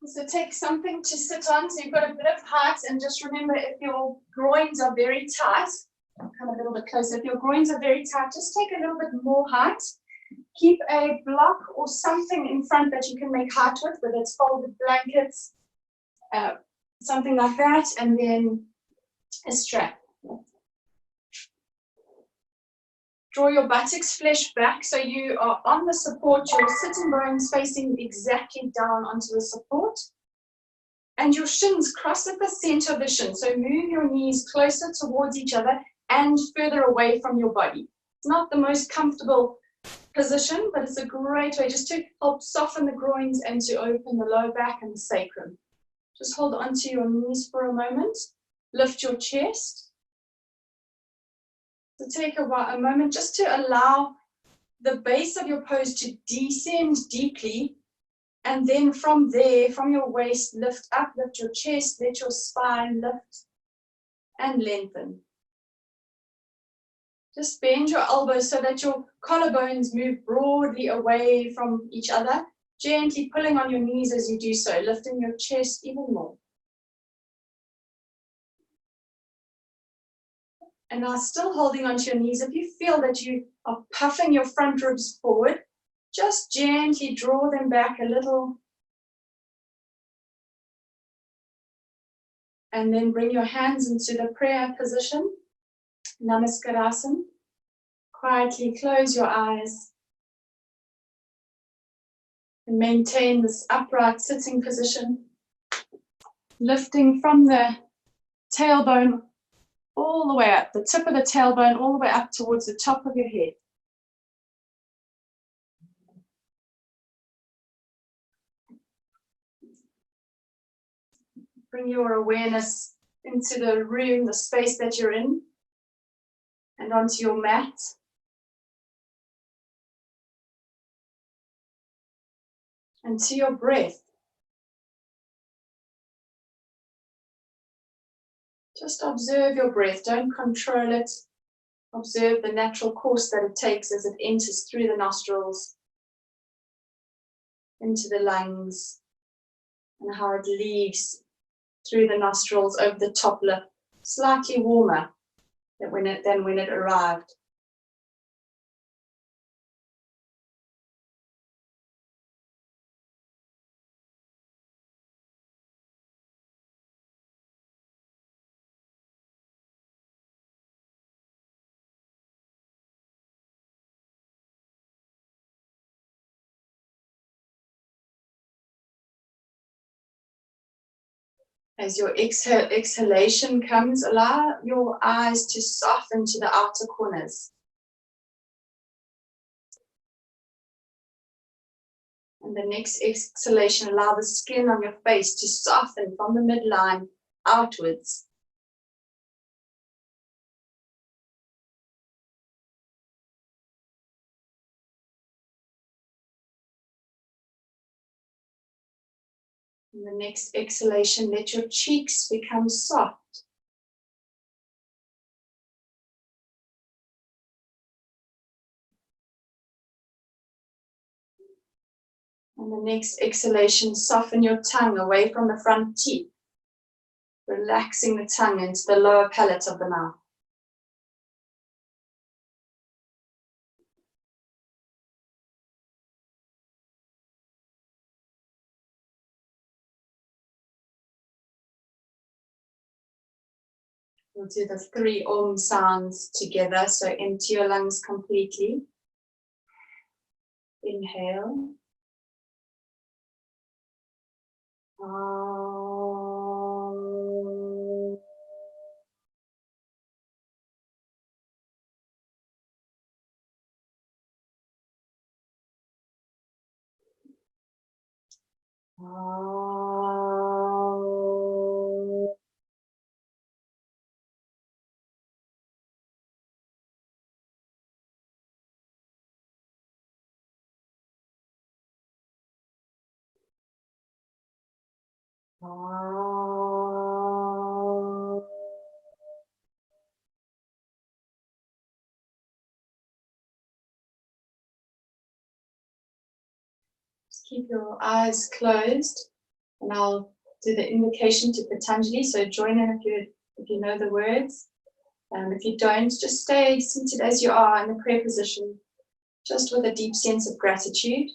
So take something to sit on, so you've got a bit of height, and just remember, if your groins are very tight, I'll come a little bit closer. If your groins are very tight, just take a little bit more height. Keep a block or something in front that you can make height with, whether it's folded blankets, something like that, and then a strap. Draw your buttocks flesh back so you are on the support, your sitting bones facing exactly down onto the support, and your shins cross at the center of the shin. So move your knees closer towards each other and further away from your body. It's not the most comfortable position, but it's a great way just to help soften the groins and to open the lower back and the sacrum. Just hold onto your knees for a moment. Lift your chest. So take a moment just to allow the base of your pose to descend deeply, and then from there, from your waist, lift up, lift your chest, let your spine lift and lengthen. Just bend your elbows so that your collarbones move broadly away from each other, gently pulling on your knees as you do so, lifting your chest even more. And now still holding onto your knees, if you feel that you are puffing your front ribs forward, just gently draw them back a little. And then bring your hands into the prayer position, Namaskarasana. Quietly close your eyes. And maintain this upright sitting position, lifting from the tailbone all the way up, the tip of the tailbone all the way up towards the top of your head. Bring your awareness into the room, the space that you're in, and onto your mat. And to your breath. Just observe your breath, don't control it. Observe the natural course that it takes as it enters through the nostrils, into the lungs, and how it leaves through the nostrils over the top lip, slightly warmer than when it arrived. As your exhalation comes, allow your eyes to soften to the outer corners. And the next exhalation, allow the skin on your face to soften from the midline outwards. In the next exhalation, let your cheeks become soft. And the next exhalation, soften your tongue away from the front teeth, relaxing the tongue into the lower palate of the mouth. We'll do the 3 Om sounds together, so empty your lungs completely. Inhale. Just keep your eyes closed. And I'll do the invocation to Patanjali, so join in if you know the words. If you don't, just stay seated as you are in the prayer position, just with a deep sense of gratitude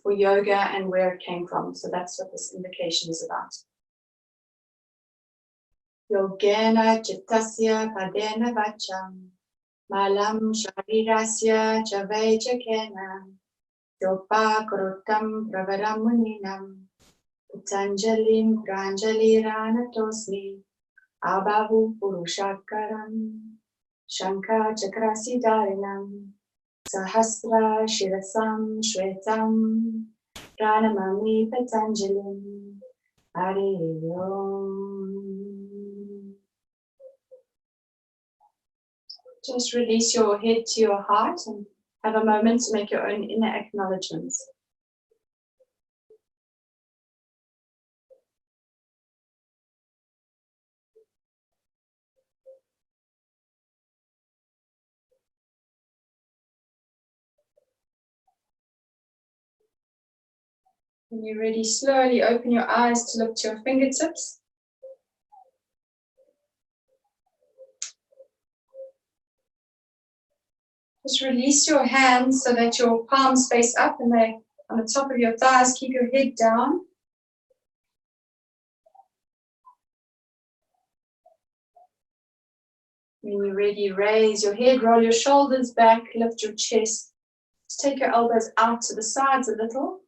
for yoga and where it came from. So that's what this invocation is about. Yogena chittasya padena vacham malam sharirasya chavejakena yopa krutam pravaram muninam Patanjalim pranjaliranatosmi Abhavu Purushakaram Shankha Chakrasidarinam Sahasra Shirasam Shvetam Pranamami Patanjalim Hare Om. Just release your head to your heart and have a moment to make your own inner acknowledgements. When you're ready, slowly open your eyes to look to your fingertips. Just release your hands so that your palms face up and they're on the top of your thighs. Keep your head down. When you're ready, raise your head, roll your shoulders back, lift your chest. Just take your elbows out to the sides a little.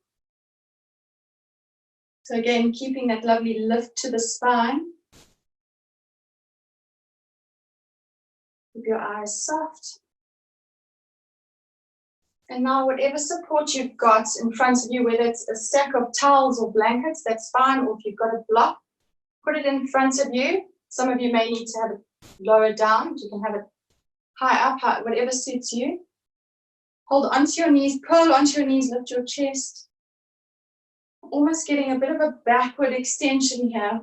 So again, keeping that lovely lift to the spine. Keep your eyes soft. And now whatever support you've got in front of you, whether it's a stack of towels or blankets, that's fine. Or if you've got a block, put it in front of you. Some of you may need to have it lower down. You can have it high up, high, whatever suits you. Hold onto your knees, curl onto your knees, lift your chest. Almost getting a bit of a backward extension here.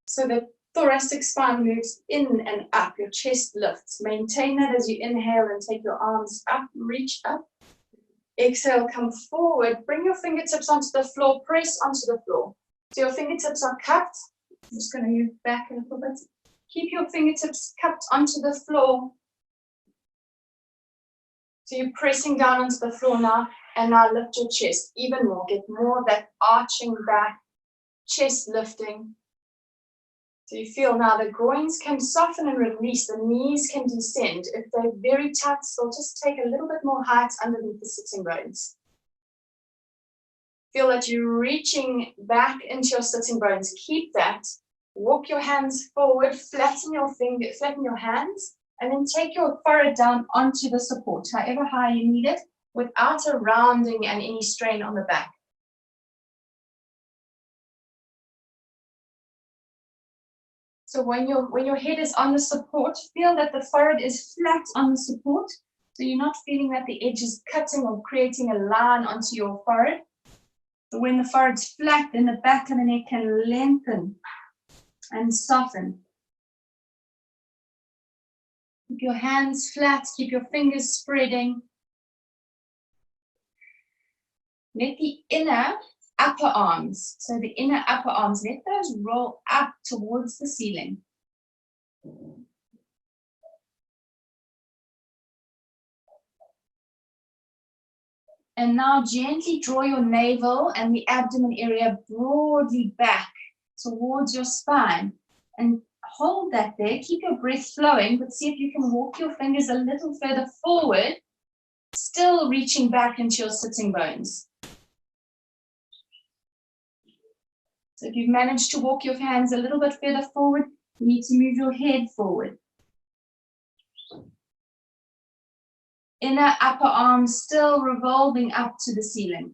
So the thoracic spine moves in and up, your chest lifts. Maintain that as you inhale and take your arms up, reach up. Exhale, come forward, bring your fingertips onto the floor, press onto the floor. So your fingertips are cupped. I'm just going to move back a little bit. Keep your fingertips cupped onto the floor. So you're pressing down onto the floor now, and now lift your chest even more. Get more of that arching back, chest lifting. So you feel now the groins can soften and release, the knees can descend. If they're very tight, still just take a little bit more height underneath the sitting bones. Feel that you're reaching back into your sitting bones. Keep that. Walk your hands forward, flatten your hands, and then take your forehead down onto the support, however high you need it, without a rounding and any strain on the back. So when your head is on the support, feel that the forehead is flat on the support. So you're not feeling that the edge is cutting or creating a line onto your forehead. But when the forehead's flat, then the back of the neck can lengthen and soften. Keep your hands flat, keep your fingers spreading. Let the inner upper arms, so the inner upper arms, let those roll up towards the ceiling. And now gently draw your navel and the abdomen area broadly back towards your spine. And hold that there, keep your breath flowing, but see if you can walk your fingers a little further forward, still reaching back into your sitting bones. So if you've managed to walk your hands a little bit further forward, you need to move your head forward. Inner upper arms still revolving up to the ceiling.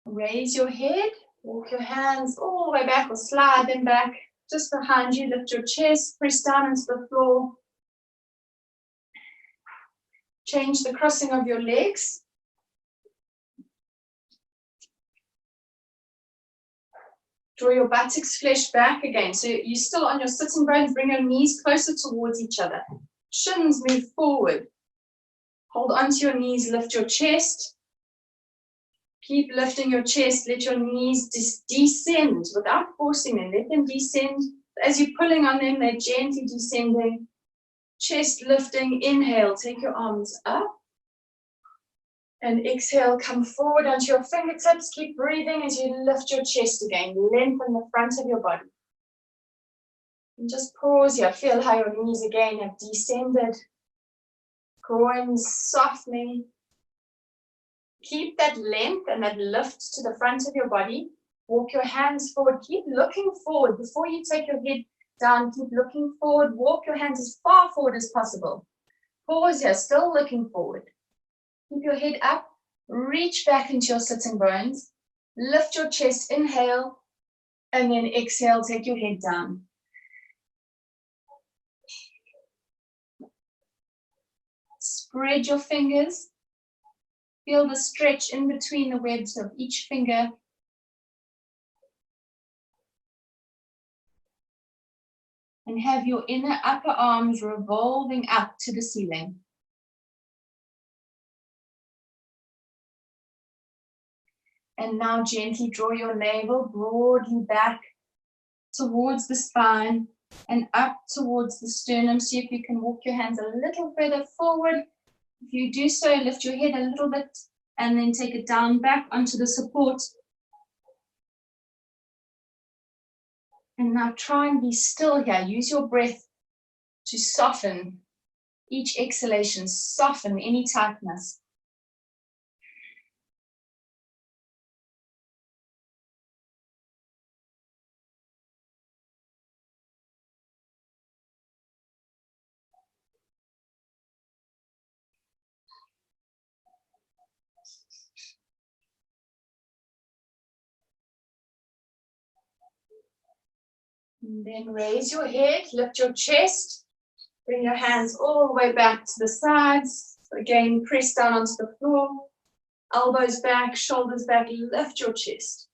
Raise your head, walk your hands all the way back or slide them back just behind you. Lift your chest, press down into the floor. Change the crossing of your legs. Draw your buttocks flesh back again. So you're still on your sitting bones. Bring your knees closer towards each other. Shins move forward. Hold onto your knees, lift your chest. Keep lifting your chest, let your knees descend without forcing them. Let them descend. As you're pulling on them, they're gently descending. Chest lifting, inhale, take your arms up. And exhale, come forward onto your fingertips. Keep breathing as you lift your chest again. Lengthen the front of your body. And just pause here. Feel how your knees again have descended. Groins softening. Keep that length and that lift to the front of your body. Walk your hands forward. Keep looking forward. Before you take your head down, keep looking forward. Walk your hands as far forward as possible. Pause here, still looking forward. Keep your head up. Reach back into your sitting bones. Lift your chest, inhale. And then exhale, take your head down. Spread your fingers. Feel the stretch in between the webs of each finger. And have your inner upper arms revolving up to the ceiling. And now gently draw your navel broadly back towards the spine and up towards the sternum. See if you can walk your hands a little further forward. If you do so, lift your head a little bit and then take it down back onto the support. And now try and be still here. Use your breath to soften each exhalation, soften any tightness. And then raise your head, lift your chest, bring your hands all the way back to the sides. Again, press down onto the floor, elbows back, shoulders back, lift your chest.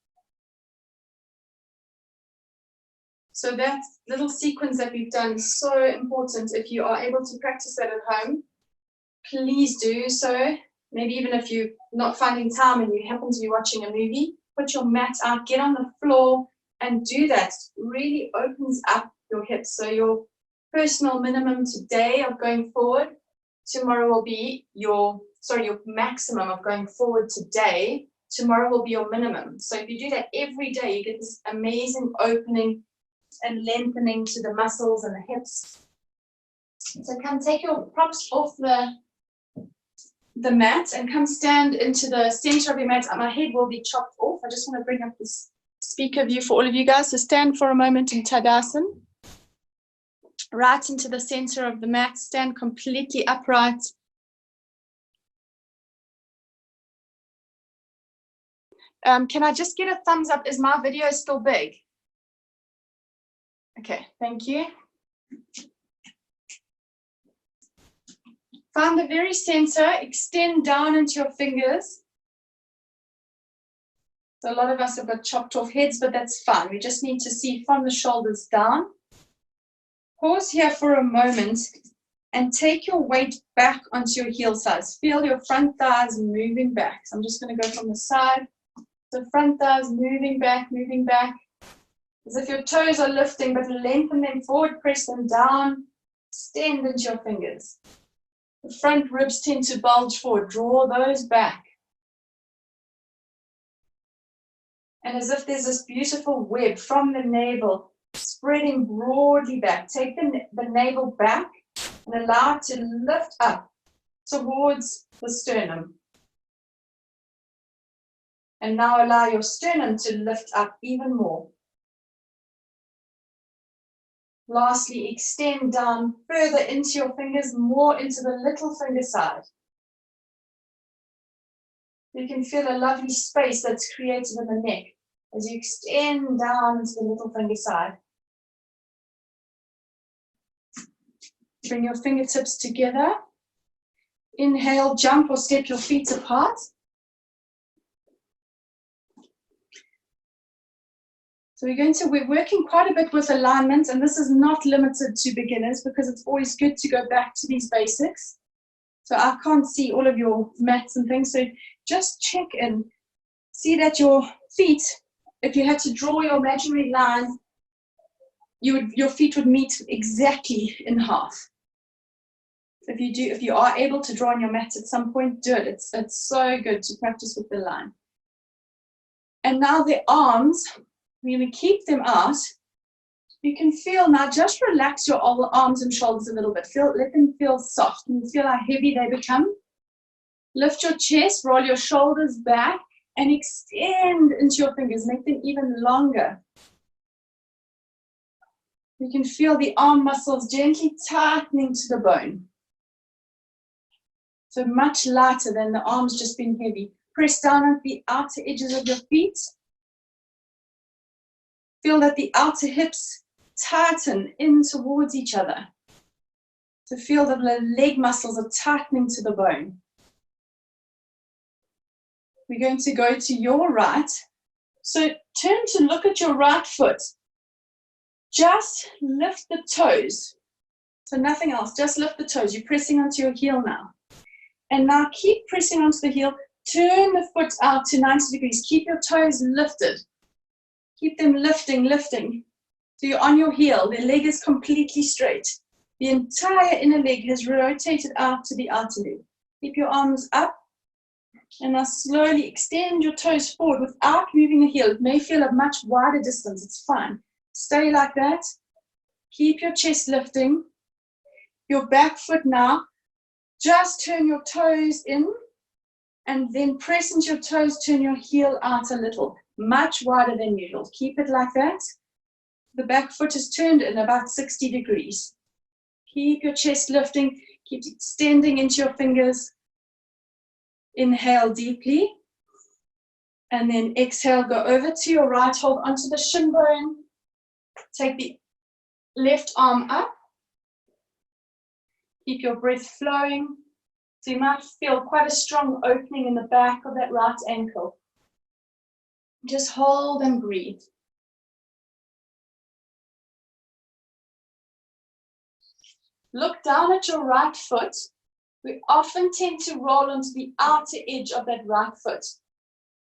So that little sequence that we've done is so important. If you are able to practice that at home, please do so. Maybe even if you're not finding time and you happen to be watching a movie, put your mat out, get on the floor, and do that. Really opens up your hips. So your personal minimum today of going forward, tomorrow will be your maximum of going forward today, tomorrow will be your minimum. So if you do that every day, you get this amazing opening and lengthening to the muscles and the hips. So come take your props off the mat and come stand into the center of your mat. My head will be chopped off. I just want to bring up this speaker view for all of you guys. So stand for a moment in Tadasana. Right into the center of the mat. Stand completely upright. Can I just get a thumbs up? Is my video still big? Okay, thank you. Find the very center, extend down into your fingers. So a lot of us have got chopped off heads, but that's fine. We just need to see from the shoulders down. Pause here for a moment and take your weight back onto your heel sides. Feel your front thighs moving back. So I'm just going to go from the side. The front thighs moving back, as if your toes are lifting, but lengthen them forward, press them down, extend into your fingers. The front ribs tend to bulge forward, draw those back. And as if there's this beautiful web from the navel, spreading broadly back. Take the navel back and allow it to lift up towards the sternum. And now allow your sternum to lift up even more. Lastly, extend down further into your fingers, more into the little finger side. You can feel a lovely space that's created in the neck as you extend down to the little finger side. Bring your fingertips together. Inhale, jump or step your feet apart. So we're working quite a bit with alignment, and this is not limited to beginners because it's always good to go back to these basics. So I can't see all of your mats and things, so just check in. See that your feet, if you had to draw your imaginary line, your feet would meet exactly in half. If you are able to draw on your mat at some point, do it. It's so good to practice with the line. And now the arms, we're going to keep them out. You can feel now, just relax your arms and shoulders a little bit. Let them feel soft. Can you feel how heavy they become? Lift your chest, roll your shoulders back, and extend into your fingers. Make them even longer. You can feel the arm muscles gently tightening to the bone. So much lighter than the arms just being heavy. Press down at the outer edges of your feet. Feel that the outer hips tighten in towards each other. So feel that the leg muscles are tightening to the bone. We're going to go to your right. So turn to look at your right foot. Just lift the toes. So nothing else, just lift the toes. You're pressing onto your heel now. And now keep pressing onto the heel. Turn the foot out to 90 degrees. Keep your toes lifted. Keep them lifting. So you're on your heel. The leg is completely straight. The entire inner leg has rotated out to the outer leg. Keep your arms up. And now slowly extend your toes forward without moving the heel. It may feel a much wider distance. It's fine. Stay like that. Keep your chest lifting. Your back foot now. Just turn your toes in. And then press into your toes. Turn your heel out a little. Much wider than usual. Keep it like that. The back foot is turned in about 60 degrees. Keep your chest lifting. Keep extending into your fingers. Inhale deeply. And then exhale, go over to your right, hold onto the shin bone. Take the left arm up. Keep your breath flowing. So you might feel quite a strong opening in the back of that right ankle. Just hold and breathe. Look down at your right foot. We often tend to roll onto the outer edge of that right foot.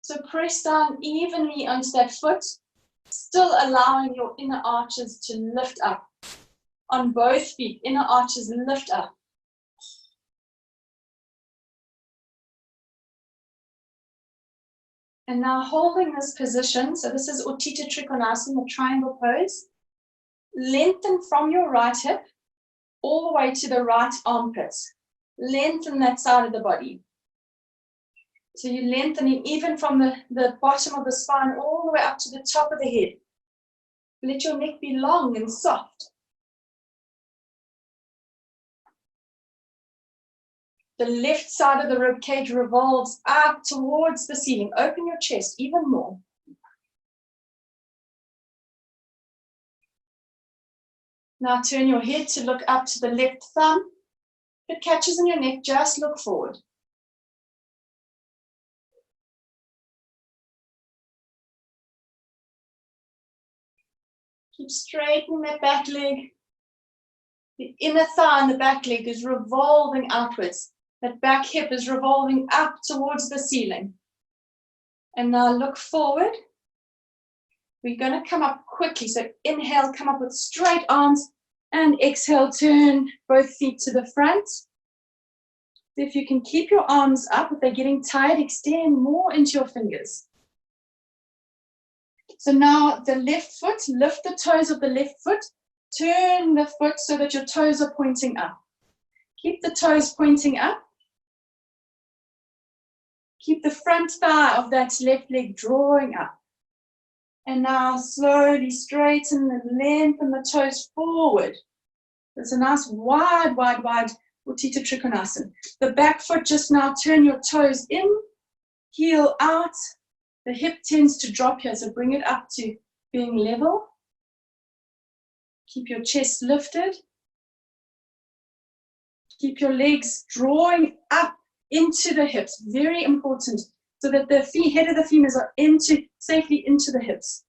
So press down evenly onto that foot, still allowing your inner arches to lift up. On both feet, inner arches lift up. And now holding this position, so this is Utthita Trikonasana, the triangle pose. Lengthen from your right hip all the way to the right armpit. Lengthen that side of the body. So you're lengthening even from the bottom of the spine all the way up to the top of the head. Let your neck be long and soft. The left side of the rib cage revolves up towards the ceiling. Open your chest even more. Now turn your head to look up to the left thumb. If it catches in your neck, just look forward. Keep straightening that back leg. The inner thigh and the back leg is revolving outwards. That back hip is revolving up towards the ceiling. And now look forward. We're going to come up quickly. So inhale, come up with straight arms. And exhale, turn both feet to the front. If you can keep your arms up, if they're getting tired, extend more into your fingers. So now the left foot, lift the toes of the left foot. Turn the foot so that your toes are pointing up. Keep the toes pointing up. Keep the front thigh of that left leg drawing up. And now slowly straighten and lengthen the toes forward. There's a nice wide Utthita Trikonasana. The back foot, just now turn your toes in, heel out. The hip tends to drop here, so bring it up to being level. Keep your chest lifted. Keep your legs drawing up into the hips. Very important, so that the head of the femurs are safely into the hips.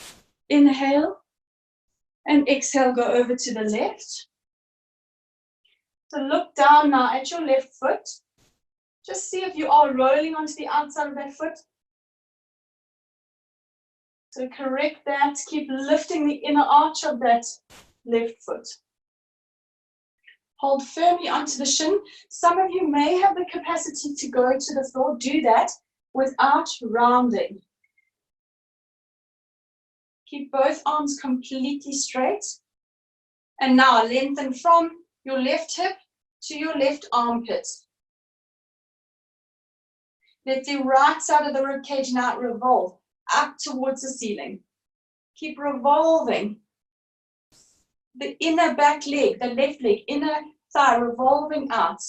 Inhale and exhale, go over to the left. So look down now at your left foot. Just see if you are rolling onto the outside of that foot. So correct that. Keep lifting the inner arch of that left foot. Hold firmly onto the shin. Some of you may have the capacity to go to the floor. Do that without rounding. Keep both arms completely straight. And now lengthen from your left hip to your left armpit. Let the right side of the rib cage now revolve up towards the ceiling. Keep revolving. The inner back leg, the left leg, inner thigh revolving out.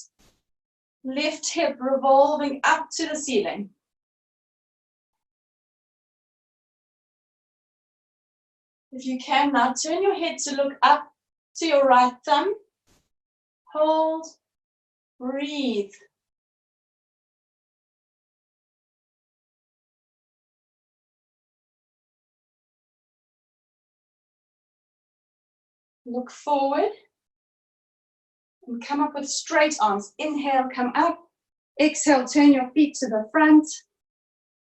Left hip revolving up to the ceiling. If you can now, turn your head to look up to your right thumb. Hold, breathe. Look forward and come up with straight arms. Inhale, come up. Exhale, turn your feet to the front.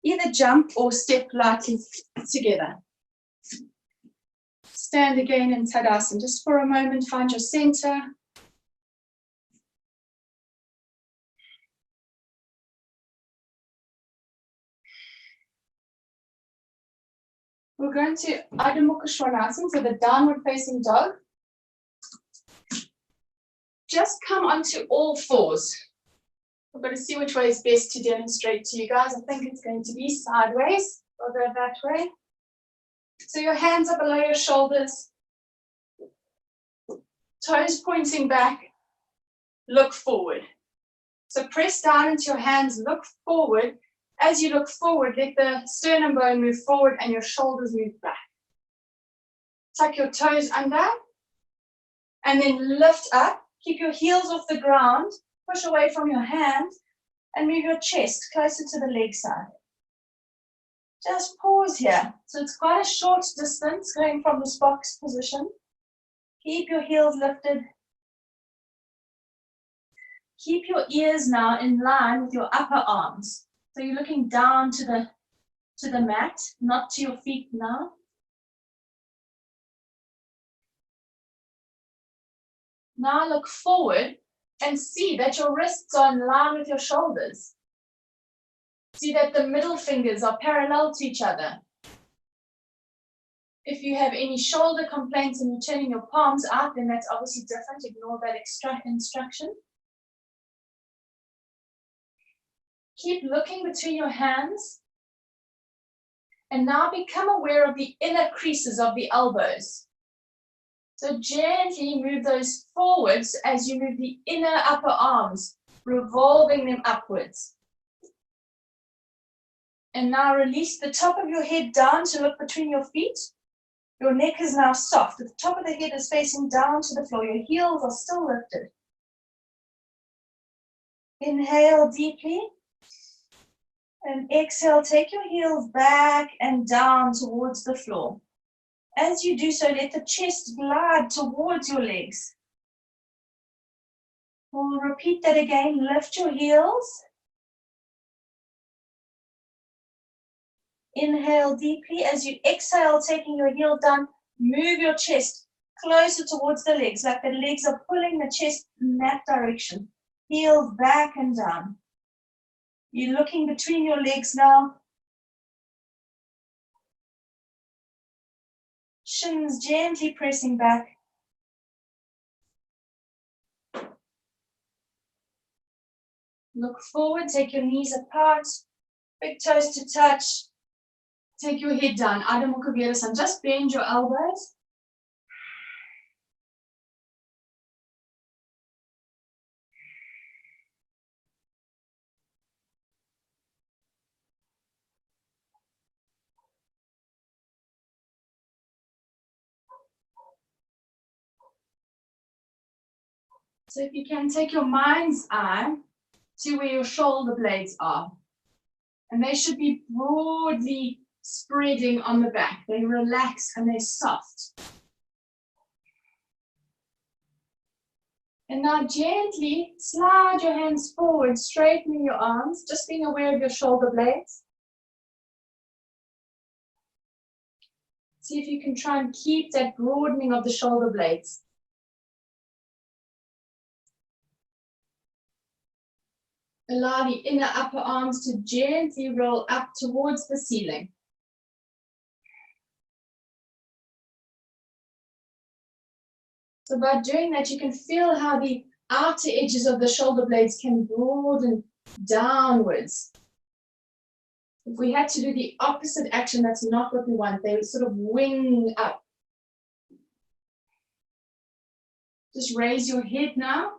Either jump or step lightly together. Stand again in Tadasana. Just for a moment, find your center. We're going to Adho Mukha Svanasana, so the downward facing dog. Just come onto all fours. We're going to see which way is best to demonstrate to you guys. I think it's going to be sideways. We'll go that way. So your hands are below your shoulders. Toes pointing back. Look forward. So press down into your hands, look forward. As you look forward, let the sternum bone move forward and your shoulders move back. Tuck your toes under and then lift up. Keep your heels off the ground. Push away from your hands and move your chest closer to the leg side. Just pause here. So it's quite a short distance going from this box position. Keep your heels lifted. Keep your ears now in line with your upper arms. So you're looking down to the mat, not to your feet now. Now look forward and see that your wrists are in line with your shoulders. See that the middle fingers are parallel to each other. If you have any shoulder complaints and you're turning your palms out, then that's obviously different. Ignore that extra instruction. Keep looking between your hands. And now become aware of the inner creases of the elbows. So gently move those forwards as you move the inner upper arms, revolving them upwards. And now release the top of your head down to look between your feet. Your neck is now soft. The top of the head is facing down to the floor. Your heels are still lifted. Inhale deeply. And exhale, take your heels back and down towards the floor. As you do so, let the chest glide towards your legs. We'll repeat that again. Lift your heels. Inhale deeply. As you exhale, taking your heel down, move your chest closer towards the legs, like the legs are pulling the chest in that direction. Heels back and down. You're looking between your legs now. Shins gently pressing back. Look forward, take your knees apart, big toes to touch. Take your head down, Adho Mukha Virasana. Just bend your elbows. So if you can, take your mind's eye to where your shoulder blades are. And they should be broadly spreading on the back. They relax and they're soft. And now gently slide your hands forward, straightening your arms, just being aware of your shoulder blades. See if you can try and keep that broadening of the shoulder blades. Allow the inner upper arms to gently roll up towards the ceiling. So by doing that, you can feel how the outer edges of the shoulder blades can broaden downwards. If we had to do the opposite action, that's not what we want. They would sort of wing up. Just raise your head now.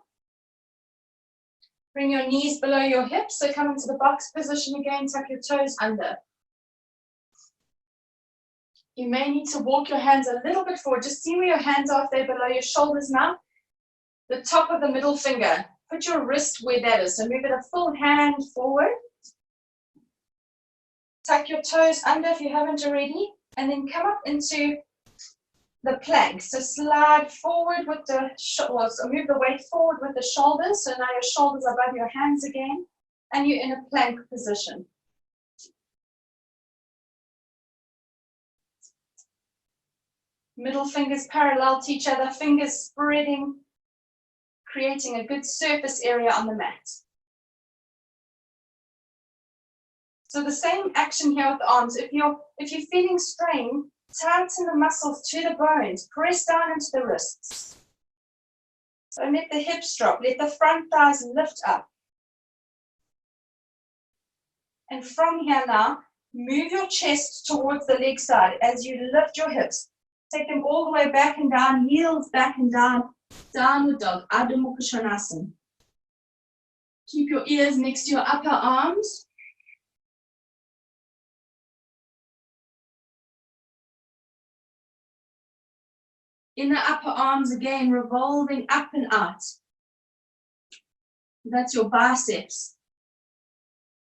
Bring your knees below your hips. So come into the box position again, tuck your toes under. You may need to walk your hands a little bit forward. Just see where your hands are if they're below your shoulders now. The top of the middle finger. Put your wrist where that is. So move it a full hand forward. Tuck your toes under if you haven't already. And then come up into the plank. So slide forward with the shoulders. So move the weight forward with the shoulders. So now your shoulders are above your hands again. And you're in a plank position. Middle fingers parallel to each other, fingers spreading, creating a good surface area on the mat. So the same action here with the arms. If you're feeling strain, tighten the muscles to the bones, press down into the wrists. So let the hips drop, let the front thighs lift up. And from here now, move your chest towards the leg side as you lift your hips. Take them all the way back and down, heels back and down, downward dog, Adho Mukha Svanasana. Keep your ears next to your upper arms. Inner upper arms again, revolving up and out. That's your biceps.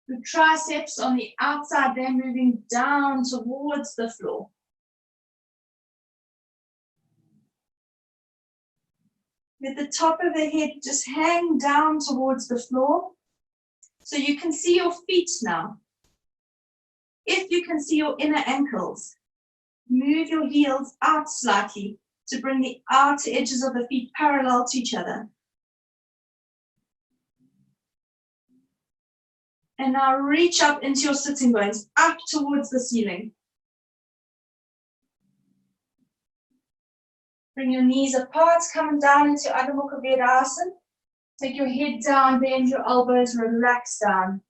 The triceps on the outside, they're moving down towards the floor. Let the top of the head just hang down towards the floor so you can see your feet now. If you can see your inner ankles, move your heels out slightly to bring the outer edges of the feet parallel to each other. And now reach up into your sitting bones, up towards the ceiling. Bring your knees apart, coming down into Adho Mukha Virasana. Take your head down, bend your elbows, relax down.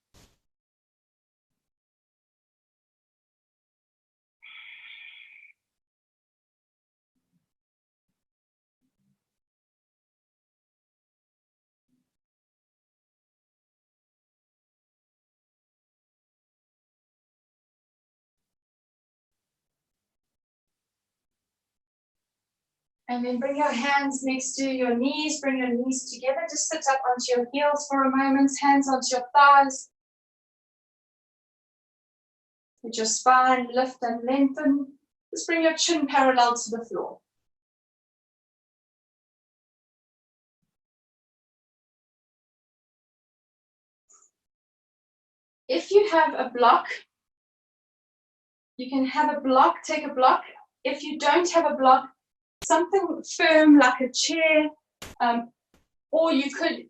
And then bring your hands next to your knees, bring your knees together. Just sit up onto your heels for a moment, hands onto your thighs. Let your spine lift and lengthen. Just bring your chin parallel to the floor. If you have a block, you can have a block, take a block. If you don't have a block, something firm like a chair, or you could,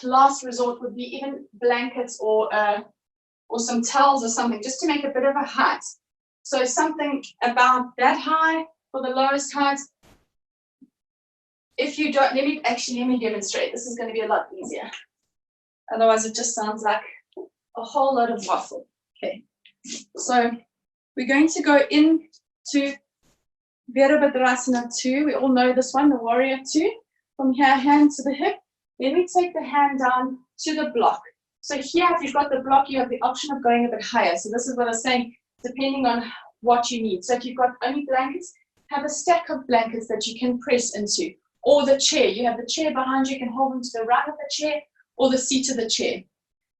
last resort would be even blankets or some towels or something, just to make a bit of a height. So something about that high for the lowest height. If you don't, let me demonstrate. This is going to be a lot easier. Otherwise it just sounds like a whole lot of waffle. Okay, so we're going to go into Virabhadrasana 2, we all know this one, the warrior 2. From here, hand to the hip. Then we take the hand down to the block. So here, if you've got the block, you have the option of going a bit higher. So this is what I was saying, depending on what you need. So if you've got only blankets, have a stack of blankets that you can press into. Or the chair. You have the chair behind you, you can hold them to the right of the chair or the seat of the chair.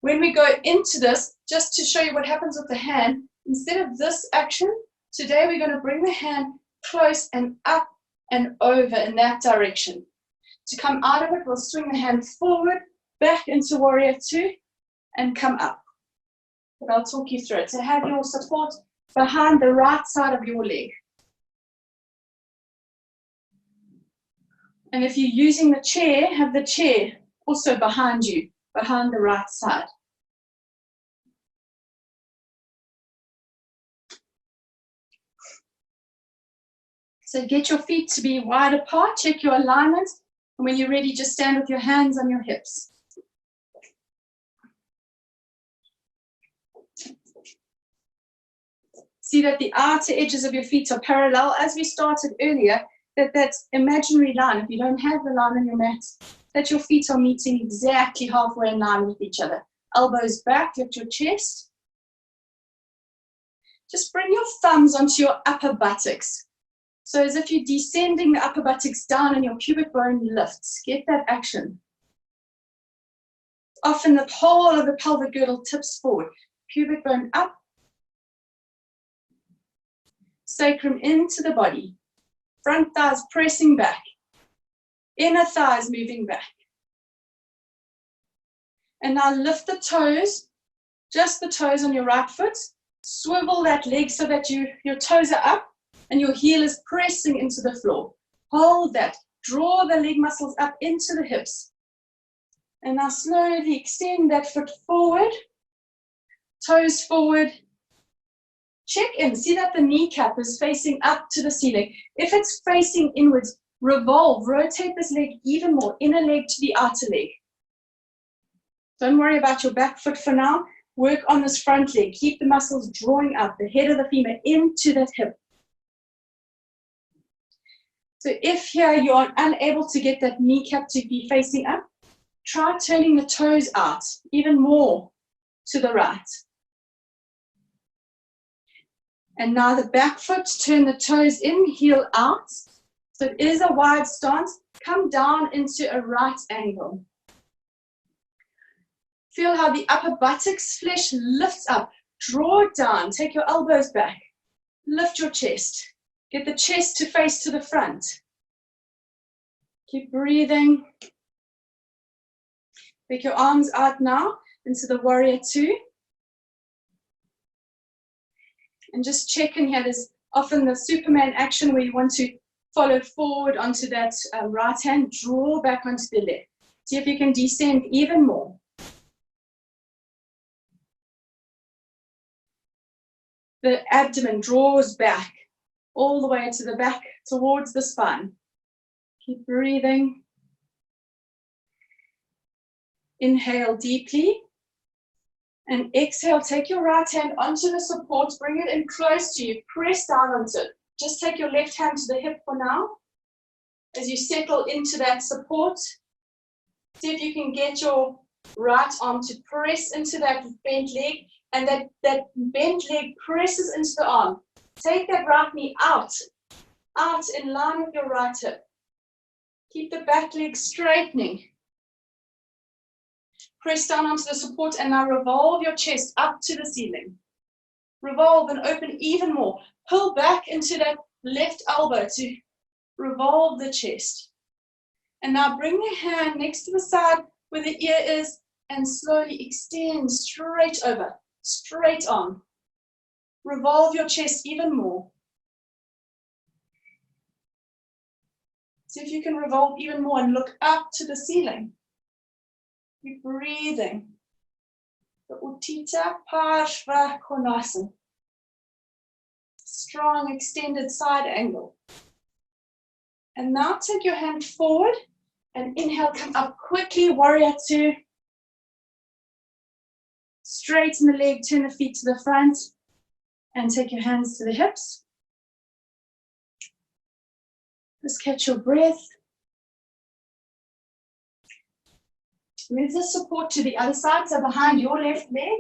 When we go into this, just to show you what happens with the hand, Instead of this action, today we're going to bring the hand close and up and over in that direction. To come out of it, we'll swing the hand forward, back into warrior two, and come up. But I'll talk you through it. So have your support behind the right side of your leg. And if you're using the chair, have the chair also behind you, behind the right side. So get your feet to be wide apart, check your alignment, and when you're ready, just stand with your hands on your hips. See that the outer edges of your feet are parallel. As we started earlier, that's imaginary line. If you don't have the line on your mat, that your feet are meeting exactly halfway in line with each other. Elbows back, lift your chest. Just bring your thumbs onto your upper buttocks. So as if you're descending the upper buttocks down and your pubic bone lifts. Get that action. Often the whole of the pelvic girdle tips forward. Pubic bone up. Sacrum into the body. Front thighs pressing back. Inner thighs moving back. And now lift the toes, just the toes on your right foot. Swivel that leg so that your toes are up and your heel is pressing into the floor. Hold that. Draw the leg muscles up into the hips. And now slowly extend that foot forward. Toes forward. Check in. See that the kneecap is facing up to the ceiling. If it's facing inwards, revolve. Rotate this leg even more. Inner leg to the outer leg. Don't worry about your back foot for now. Work on this front leg. Keep the muscles drawing up, the head of the femur into that hip. So if here you are unable to get that kneecap to be facing up, try turning the toes out even more to the right. And now the back foot, turn the toes in, heel out. So it is a wide stance. Come down into a right angle. Feel how the upper buttocks flesh lifts up. Draw it down. Take your elbows back. Lift your chest. Get the chest to face to the front. Keep breathing. Take your arms out now into the warrior two. And just check in here. There's often the Superman action where you want to follow forward onto that right hand. Draw back onto the left. See if you can descend even more. The abdomen draws back all the way to the back towards the spine. Keep breathing. Inhale deeply. And exhale, take your right hand onto the support, bring it in close to you, press down onto it. Just take your left hand to the hip for now. As you settle into that support, see if you can get your right arm to press into that bent leg, and that bent leg presses into the arm. Take that right knee out in line with your right hip. Keep the back leg straightening. Press down onto the support and now revolve your chest up to the ceiling. Revolve and open even more. Pull back into that left elbow to revolve the chest. And now bring the hand next to the side where the ear is and slowly extend straight over, straight on. Revolve your chest even more. See if you can revolve even more and look up to the ceiling. Keep breathing. The Utthita Parshva Konasana. Strong extended side angle. And now take your hand forward and inhale, come up quickly, warrior two. Straighten the leg, turn the feet to the front, and take your hands to the hips. Just catch your breath. Move the support to the other side, so behind your left leg.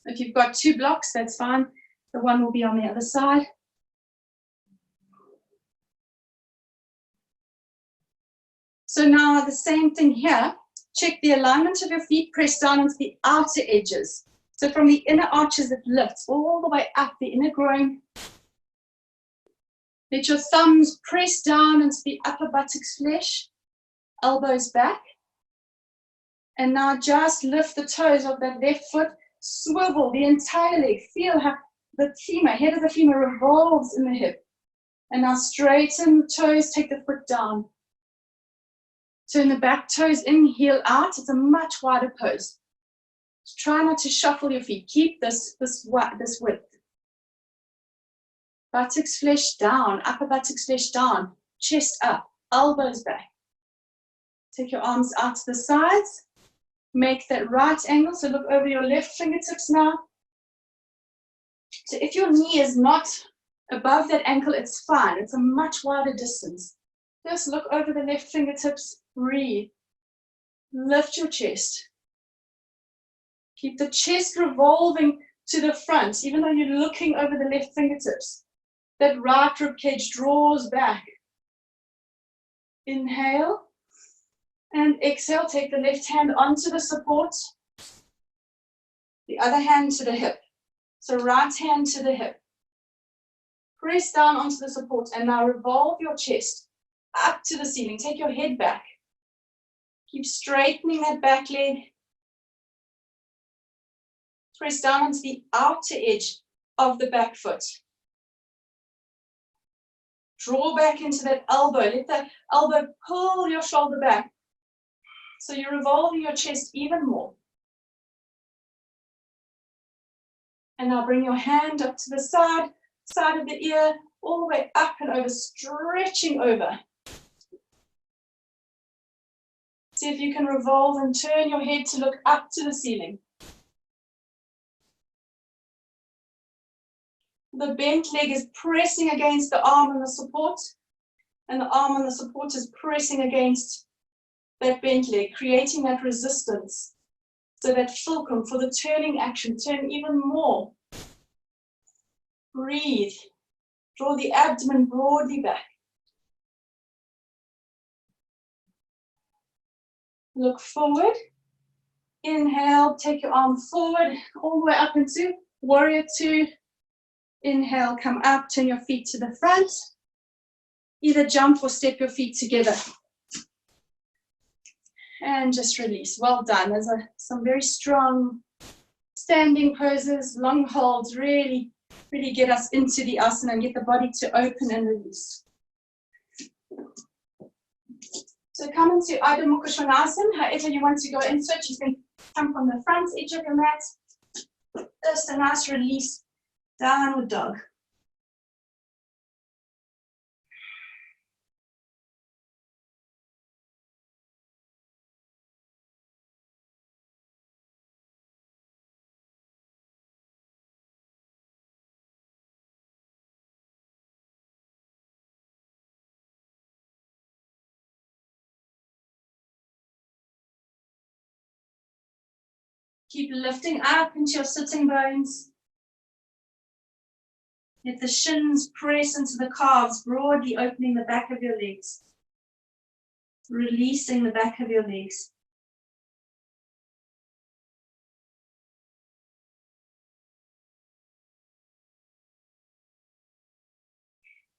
If you've got two blocks, that's fine. The one will be on the other side. So now the same thing here. Check the alignment of your feet, press down into the outer edges. So from the inner arches, it lifts all the way up the inner groin. Let your thumbs press down into the upper buttocks flesh, elbows back. And now just lift the toes of that left foot, swivel the entire leg. Feel how the femur, head of the femur revolves in the hip. And now straighten the toes, take the foot down. Turn the back toes in, heel out. It's a much wider pose. Try not to shuffle your feet. Keep this width. Buttocks flesh down, upper buttocks flesh down, chest up, elbows back. Take your arms out to the sides. Make that right angle, so look over your left fingertips now. So if your knee is not above that ankle, it's fine. It's a much wider distance. Just look over the left fingertips, breathe. Lift your chest. Keep the chest revolving to the front, even though you're looking over the left fingertips. That right rib cage draws back. Inhale. And exhale, take the left hand onto the support. The other hand to the hip. So right hand to the hip. Press down onto the support and now revolve your chest up to the ceiling. Take your head back. Keep straightening that back leg. Press down onto the outer edge of the back foot. Draw back into that elbow. Let that elbow pull your shoulder back. So you're revolving your chest even more. And now bring your hand up to the side of the ear, all the way up and over, stretching over. See if you can revolve and turn your head to look up to the ceiling. The bent leg is pressing against the arm on the support, and the arm on the support is pressing against that bent leg, creating that resistance. So that fulcrum for the turning action, turn even more. Breathe. Draw the abdomen broadly back. Look forward. Inhale, take your arm forward, all the way up into warrior two. Inhale, come up, turn your feet to the front. Either jump or step your feet together. And just release. Well done. There's some very strong standing poses, long holds, really get us into the asana and get the body to open and release. So come into Adho Mukha Svanasana. However you want to go into it, you can come from the front edge of your mat. Just a nice release, downward dog. Keep lifting up into your sitting bones. Let the shins press into the calves, broadly opening the back of your legs. Releasing the back of your legs.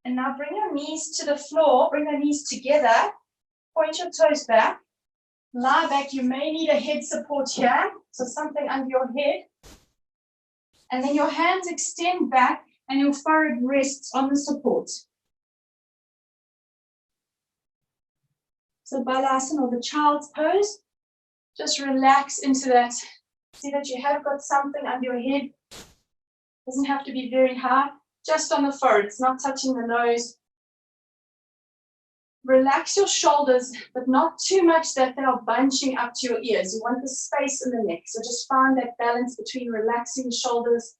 And now bring your knees to the floor, bring your knees together, point your toes back, lie back. You may need a head support here, so something under your head. And then your hands extend back and your forehead rests on the support. So Balasana or the child's pose, just relax into that. See that you have got something under your head. Doesn't have to be very high, just on the forehead. It's not touching the nose. Relax your shoulders, but not too much that they are bunching up to your ears. You want the space in the neck. So just find that balance between relaxing the shoulders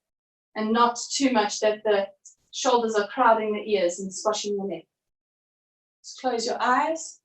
and not too much that the shoulders are crowding the ears and squashing the neck. Just close your eyes.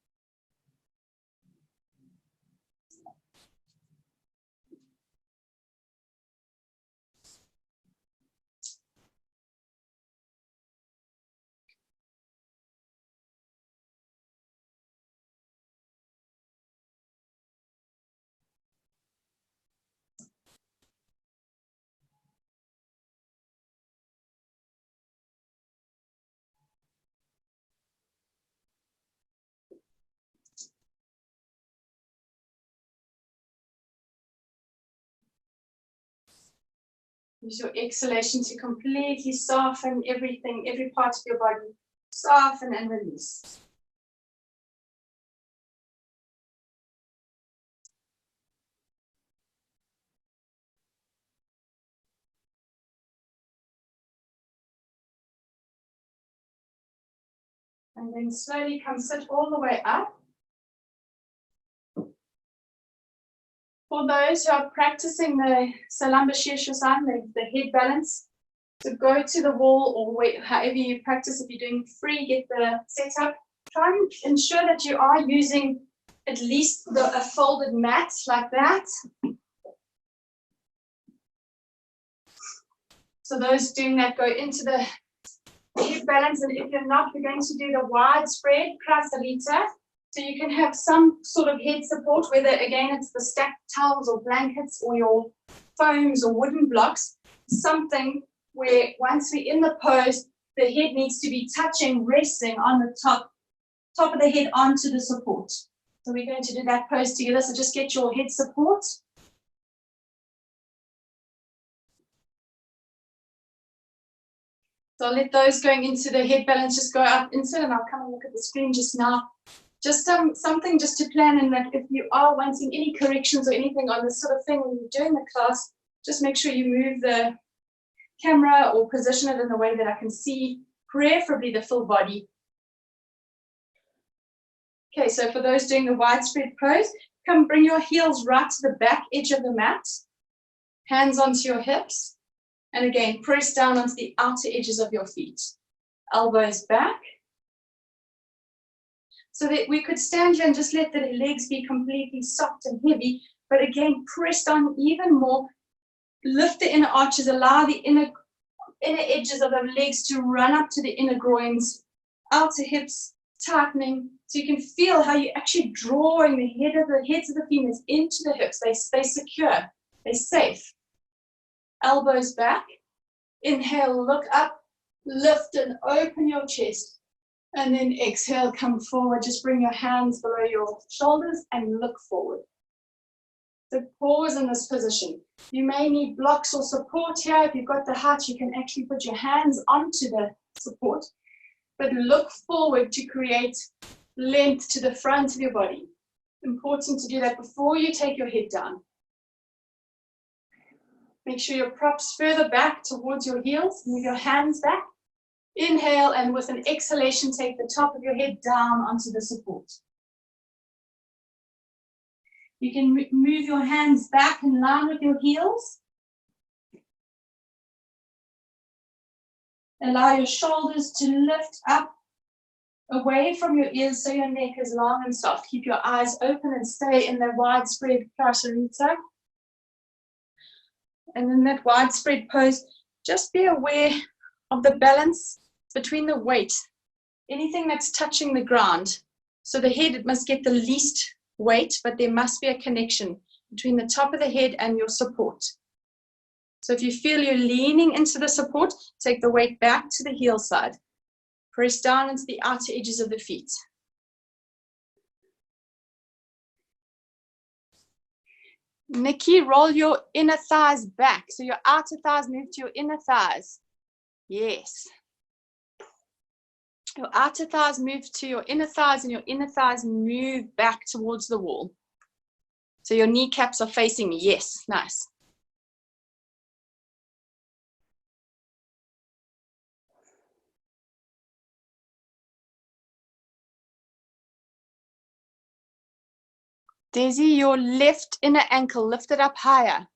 Use your exhalation to completely soften everything, every part of your body. Soften and release. And then slowly come sit all the way up. For those who are practicing the Salamba Shirshasan, the head balance, so go to the wall or wait, however you practice. If you're doing free, get the setup. Try and ensure that you are using at least a folded mat like that. So those doing that go into the head balance, and if you're not, we're going to do the widespread Krasarita. So you can have some sort of head support, whether again it's the stacked towels or blankets or your foams or wooden blocks, something where once we're in the pose, the head needs to be touching, resting on the top of the head onto the support. So we're going to do that pose together. So just get your head support. So I'll let those going into the head balance just go up into, and I'll come and look at the screen just now. Just something just to plan in, that if you are wanting any corrections or anything on this sort of thing when you're doing the class, just make sure you move the camera or position it in the way that I can see, preferably the full body. Okay, so for those doing the widespread pose, come bring your heels right to the back edge of the mat, hands onto your hips, and again, press down onto the outer edges of your feet. Elbows back. So that we could stand here and just let the legs be completely soft and heavy, but again, press down even more. Lift the inner arches, allow the inner edges of the legs to run up to the inner groins, outer hips tightening, so you can feel how you're actually drawing the heads of the femurs into the hips. They stay secure, they're safe. Elbows back. Inhale, look up, lift and open your chest. And then exhale, come forward. Just bring your hands below your shoulders and look forward. So pause in this position. You may need blocks or support here. If you've got the height, you can actually put your hands onto the support. But look forward to create length to the front of your body. Important to do that before you take your head down. Make sure your props further back towards your heels. Move your hands back. Inhale, and with an exhalation, take the top of your head down onto the support. You can move your hands back in line with your heels. Allow your shoulders to lift up away from your ears so your neck is long and soft. Keep your eyes open and stay in the widespread Prasarita. And in that widespread pose, just be aware of the balance between the weight, anything that's touching the ground. So the head, it must get the least weight, but there must be a connection between the top of the head and your support. So if you feel you're leaning into the support, take the weight back to the heel side. Press down into the outer edges of the feet. Nikki, roll your inner thighs back. So your outer thighs move to your inner thighs. Yes. Your outer thighs move to your inner thighs, and your inner thighs move back towards the wall. So your kneecaps are facing me. Yes, nice. Desi, your left inner ankle, lift it up higher.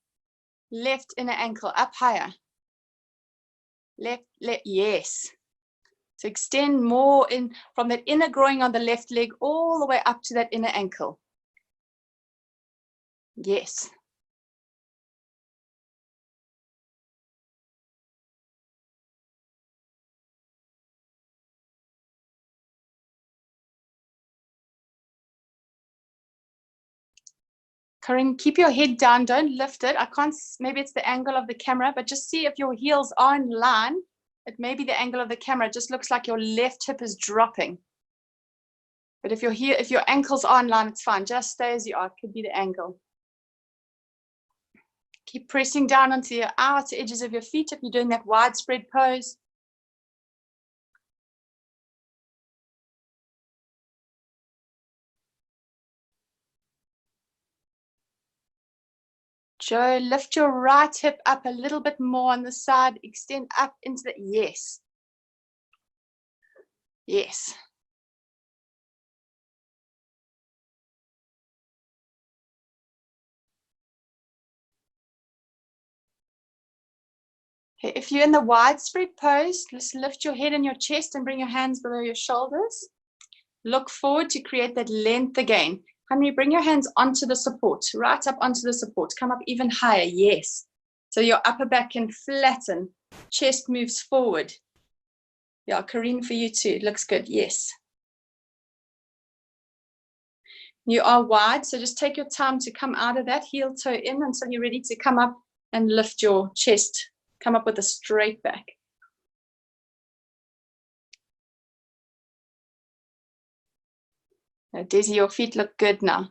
Left inner ankle, up higher. Left, yes. So extend more in from that inner groin on the left leg all the way up to that inner ankle. Yes. Corinne, keep your head down, don't lift it. I can't, maybe it's the angle of the camera, but just see if your heels are in line. It may be the angle of the camera. It just looks like your left hip is dropping. But if your ankles are in line, it's fine. Just stay as you are. It could be the angle. Keep pressing down onto your outer edges of your feet if you're doing that widespread pose. Joe, lift your right hip up a little bit more on the side. Extend up into the, yes. Yes. Okay, if you're in the widespread pose, just lift your head and your chest and bring your hands below your shoulders. Look forward to create that length again. Henry, bring your hands onto the support, right up onto the support. Come up even higher, yes. So your upper back can flatten, chest moves forward. Yeah, Karine, for you too. Looks good, yes. You are wide, so just take your time to come out of that, heel toe in until you're ready to come up and lift your chest. Come up with a straight back. Now, Desi, your feet look good now.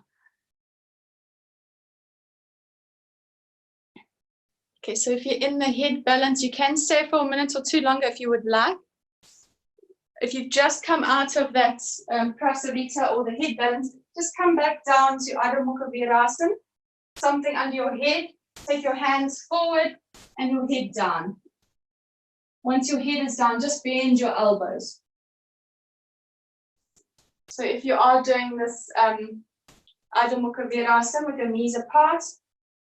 Okay, so if you're in the head balance, you can stay for a minute or two longer if you would like. If you've just come out of that prasarita or the head balance, just come back down to Adho Mukha Virasana, something under your head. Take your hands forward and your head down. Once your head is down, just bend your elbows. So if you are doing this Adho Mukha Virasana with your knees apart,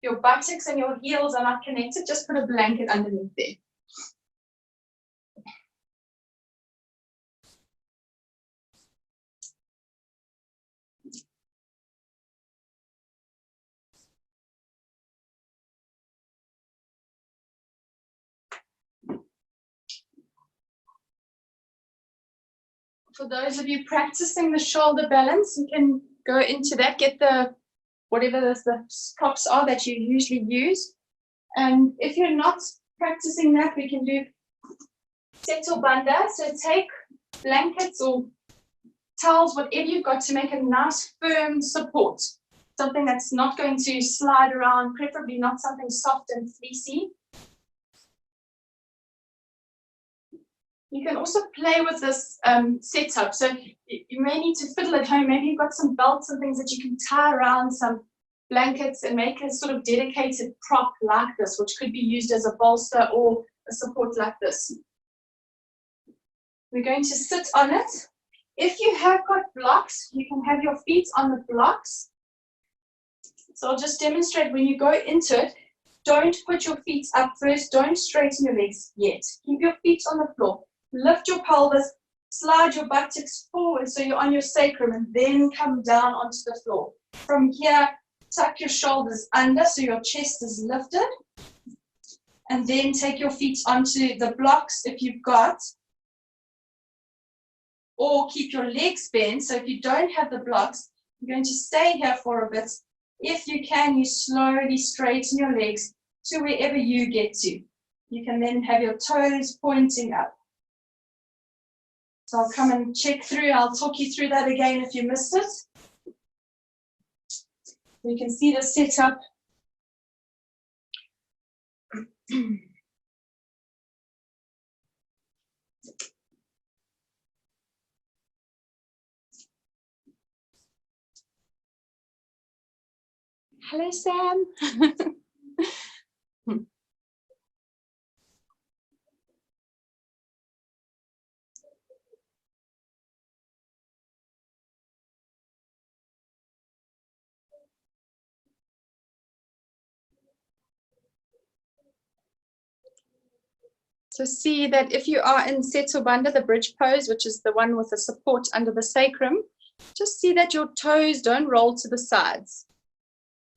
your buttocks and your heels are not connected, just put a blanket underneath there. For those of you practicing the shoulder balance, you can go into that, get the whatever the props are that you usually use. And if you're not practicing that, we can do Seto Bandha. So take blankets or towels, whatever you've got to make a nice firm support. Something that's not going to slide around, preferably not something soft and fleecy. You can also play with this setup. So you may need to fiddle at home. Maybe you've got some belts and things that you can tie around some blankets and make a sort of dedicated prop like this, which could be used as a bolster or a support like this. We're going to sit on it. If you have got blocks, you can have your feet on the blocks. So I'll just demonstrate when you go into it. Don't put your feet up first. Don't straighten your legs yet. Keep your feet on the floor. Lift your pelvis, slide your buttocks forward so you're on your sacrum, and then come down onto the floor. From here, tuck your shoulders under so your chest is lifted. And then take your feet onto the blocks if you've got. Or keep your legs bent. So if you don't have the blocks, you're going to stay here for a bit. If you can, you slowly straighten your legs to wherever you get to. You can then have your toes pointing up. So I'll come and check through. I'll talk you through that again if you missed it. You can see the setup. Hello, Sam. So see that if you are in Seto Bandha, the bridge pose, which is the one with the support under the sacrum, just see that your toes don't roll to the sides.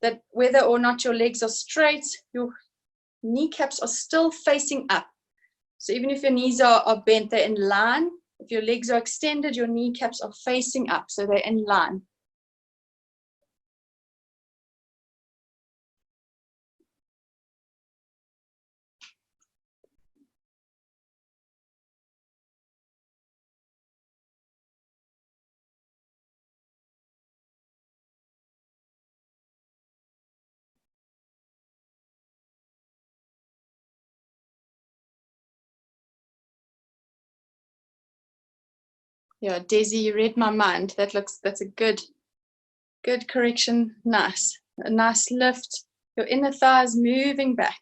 That whether or not your legs are straight, your kneecaps are still facing up. So even if your knees are bent, they're in line. If your legs are extended, your kneecaps are facing up, so they're in line. Yeah, Daisy, you read my mind. That's a good correction. Nice. A nice lift. Your inner thighs moving back.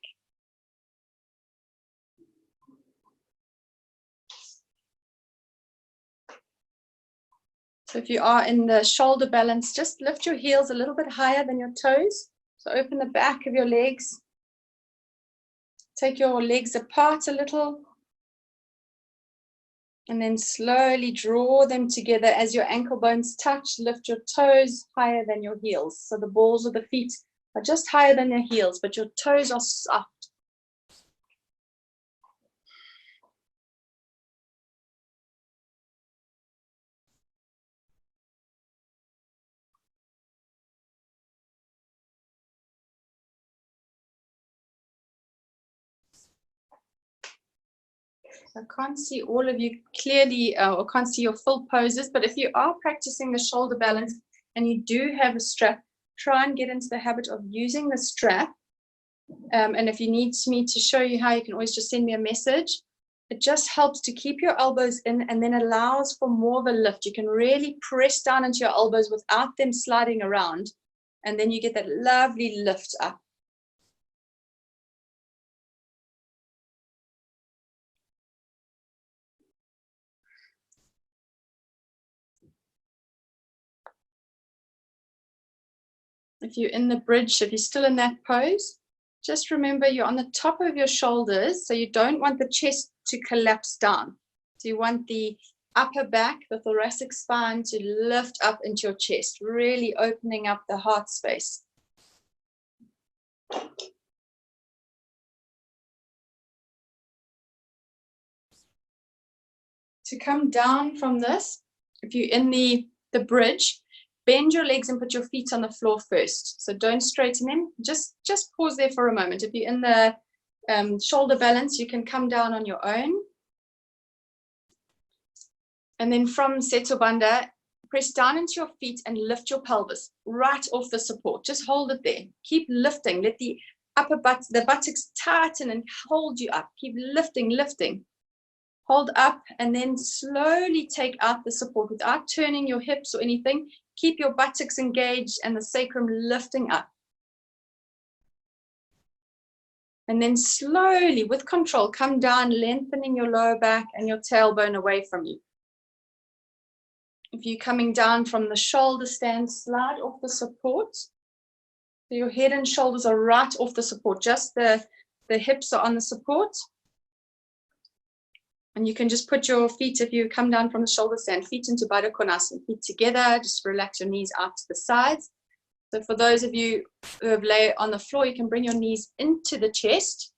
So if you are in the shoulder balance, just lift your heels a little bit higher than your toes. So open the back of your legs. Take your legs apart a little. And then slowly draw them together as your ankle bones touch. Lift your toes higher than your heels. So the balls of the feet are just higher than your heels, but your toes are soft. I can't see all of you clearly, or can't see your full poses, but if you are practicing the shoulder balance and you do have a strap, try and get into the habit of using the strap. And if you need me to show you how, you can always just send me a message. It just helps to keep your elbows in and then allows for more of a lift. You can really press down into your elbows without them sliding around. And then you get that lovely lift up. If you're in the bridge, if you're still in that pose, just remember you're on the top of your shoulders, so you don't want the chest to collapse down. So you want the upper back, the thoracic spine, to lift up into your chest, really opening up the heart space. To come down from this, if you're in the bridge, bend your legs and put your feet on the floor first. So don't straighten them. Just pause there for a moment. If you're in the shoulder balance, you can come down on your own. And then from Seto Bandha, press down into your feet and lift your pelvis right off the support. Just hold it there. Keep lifting. Let the upper butt, the buttocks tighten and hold you up. Keep lifting, lifting. Hold up and then slowly take out the support without turning your hips or anything. Keep your buttocks engaged and the sacrum lifting up. And then slowly, with control, come down, lengthening your lower back and your tailbone away from you. If you're coming down from the shoulder stand, slide off the support. So your head and shoulders are right off the support. Just the hips are on the support. And you can just put your feet, if you come down from the shoulder stand, feet into Baddha Konasana, feet together, just relax your knees out to the sides. So for those of you who have lay on the floor, you can bring your knees into the chest.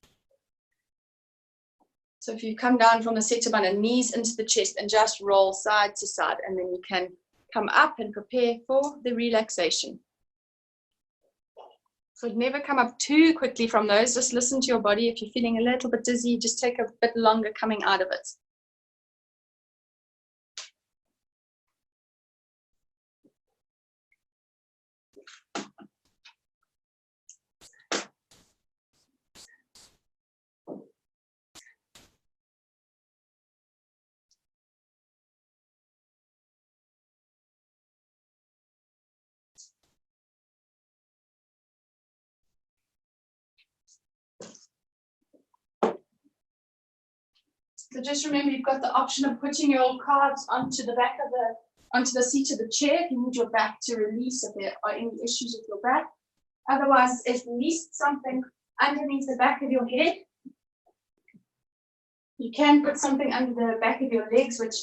So if you come down from the Seto Bandha, knees into the chest and just roll side to side, and then you can come up and prepare for the relaxation. So never come up too quickly from those. Just listen to your body. If you're feeling a little bit dizzy, just take a bit longer coming out of it. So just remember, you've got the option of putting your calves onto the back of onto the seat of the chair if you need your back to release, if there are any issues with your back. Otherwise, at least something underneath the back of your head. You can put something under the back of your legs, which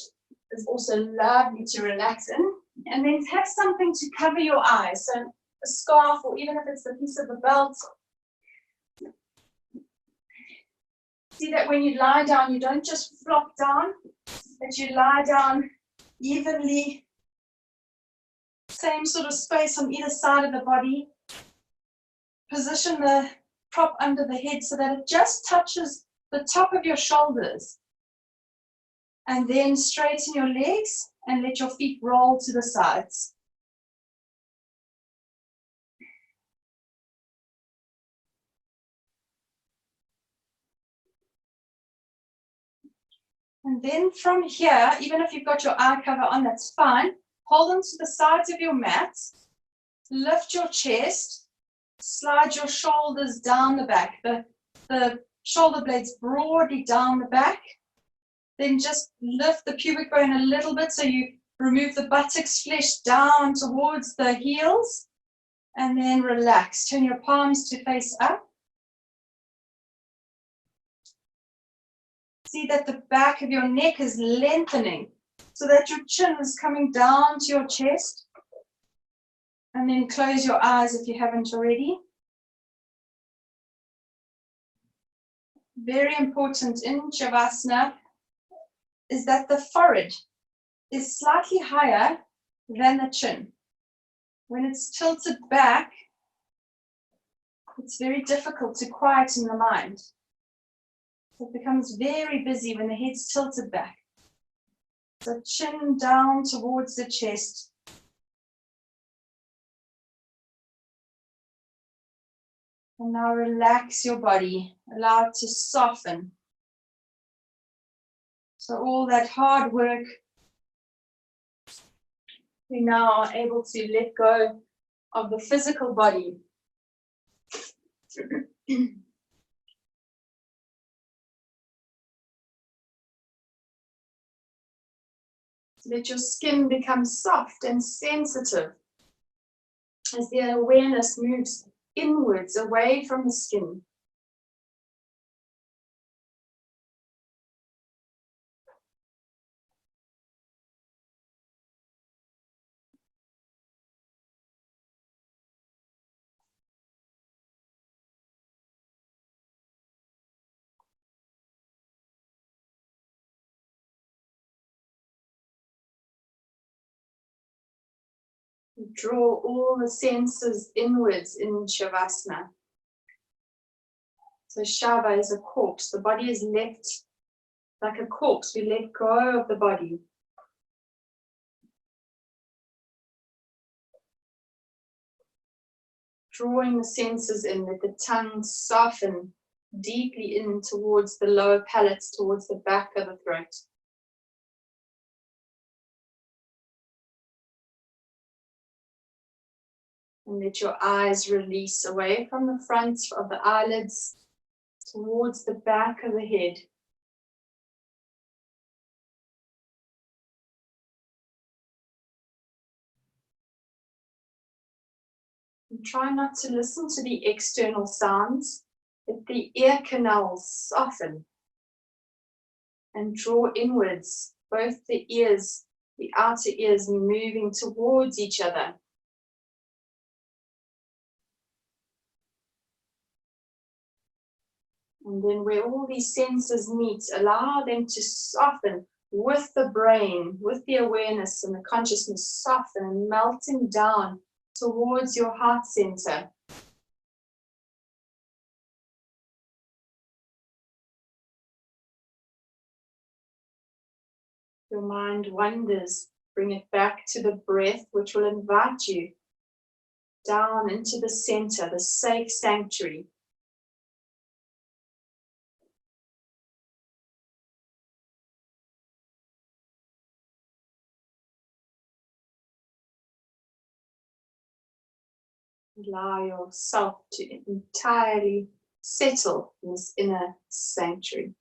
is also lovely to relax in. And then have something to cover your eyes. So a scarf, or even if it's the piece of a belt. See that when you lie down, you don't just flop down, but you lie down evenly, same sort of space on either side of the body. Position the prop under the head so that it just touches the top of your shoulders. And then straighten your legs and let your feet roll to the sides. And then from here, even if you've got your eye cover on, that's fine. Hold on to the sides of your mat. Lift your chest. Slide your shoulders down the back. The shoulder blades broadly down the back. Then just lift the pubic bone a little bit so you remove the buttocks flesh down towards the heels. And then relax. Turn your palms to face up. See that the back of your neck is lengthening so that your chin is coming down to your chest. And then close your eyes if you haven't already. Very important in Shavasana is that the forehead is slightly higher than the chin. When it's tilted back, it's very difficult to quieten the mind. It becomes very busy when the head's tilted back. So chin down towards the chest. And now relax your body. Allow it to soften. So all that hard work, we now are able to let go of the physical body. Let your skin become soft and sensitive as the awareness moves inwards, away from the skin. Draw all the senses inwards in Shavasana. So Shava is a corpse. The body is left like a corpse. We let go of the body. Drawing the senses in, let the tongue soften deeply in towards the lower palate, towards the back of the throat. And let your eyes release away from the front of the eyelids towards the back of the head. And try not to listen to the external sounds. Let the ear canals soften and draw inwards, both the ears, the outer ears moving towards each other. And then where all these senses meet, allow them to soften with the brain, with the awareness and the consciousness, soften and melting down towards your heart center. Your mind wanders, bring it back to the breath, which will invite you down into the center, the safe sanctuary. Allow yourself to entirely settle in this inner sanctuary.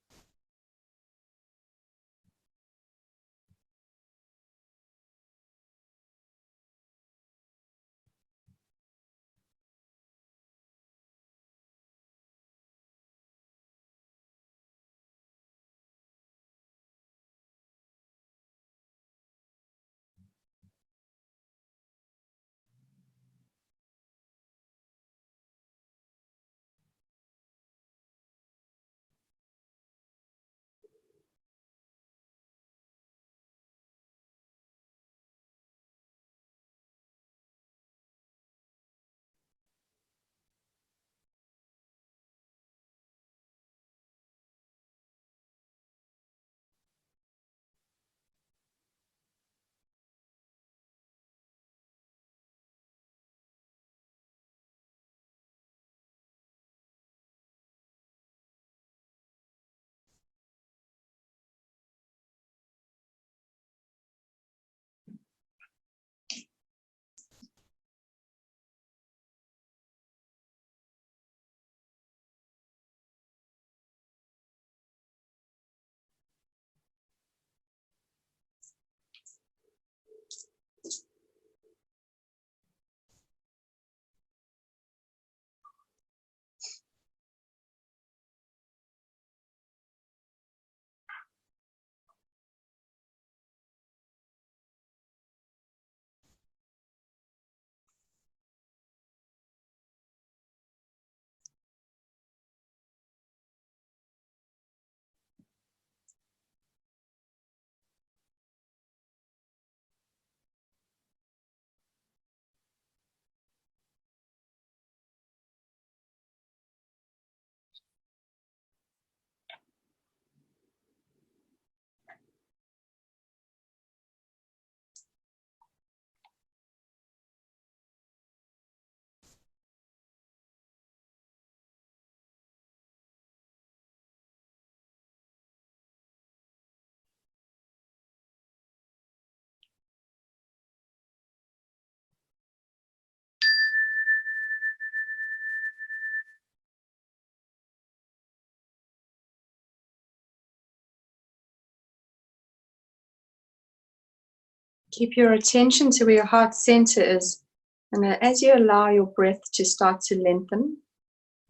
Keep your attention to where your heart center is. And as you allow your breath to start to lengthen,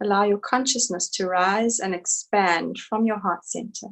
allow your consciousness to rise and expand from your heart center.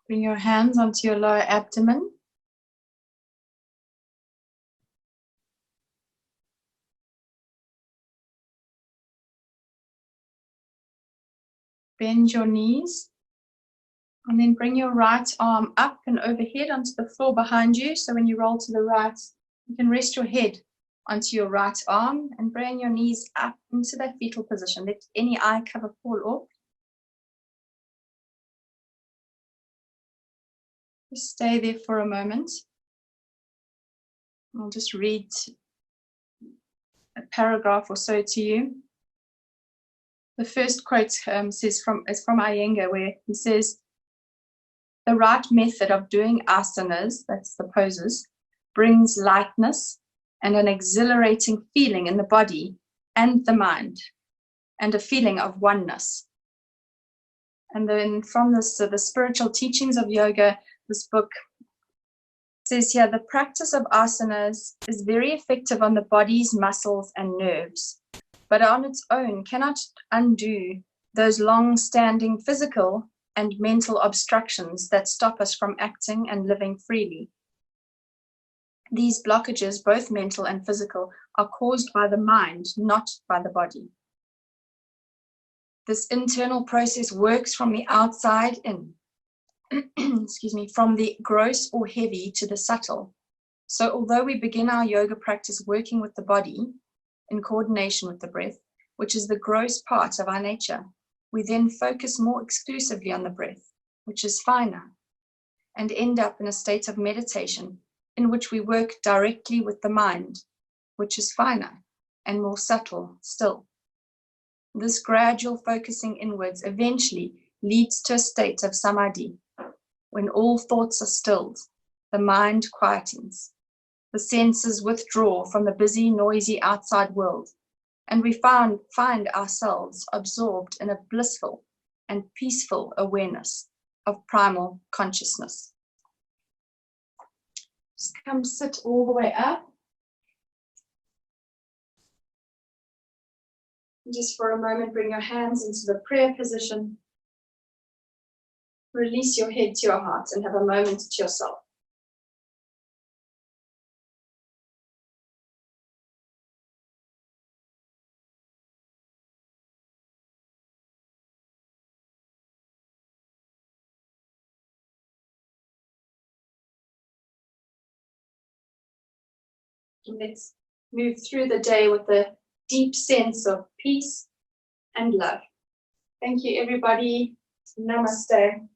Bring your hands onto your lower abdomen. Bend your knees. And then bring your right arm up and overhead onto the floor behind you. So when you roll to the right, you can rest your head onto your right arm and bring your knees up into that fetal position. Let any eye cover fall off. Just stay there for a moment. I'll just read a paragraph or so to you. The first quote is from Iyengar, where he says, "The right method of doing asanas, that's the poses, brings lightness and an exhilarating feeling in the body and the mind, and a feeling of oneness." And then from this, the spiritual teachings of yoga, this book says here, the practice of asanas is very effective on the body's muscles and nerves, but on its own cannot undo those long-standing physical and mental obstructions that stop us from acting and living freely. These blockages, both mental and physical, are caused by the mind, not by the body. This internal process works from the outside in, from the gross or heavy to the subtle. So although we begin our yoga practice working with the body in coordination with the breath, which is the gross part of our nature, we then focus more exclusively on the breath, which is finer, and end up in a state of meditation in which we work directly with the mind, which is finer and more subtle still. This gradual focusing inwards eventually leads to a state of samadhi, when all thoughts are stilled, the mind quietens, the senses withdraw from the busy, noisy outside world, and we find ourselves absorbed in a blissful and peaceful awareness of primal consciousness. Just come sit all the way up. Just for a moment, bring your hands into the prayer position. Release your head to your heart and have a moment to yourself. Let's move through the day with a deep sense of peace and love. Thank you, everybody. Namaste.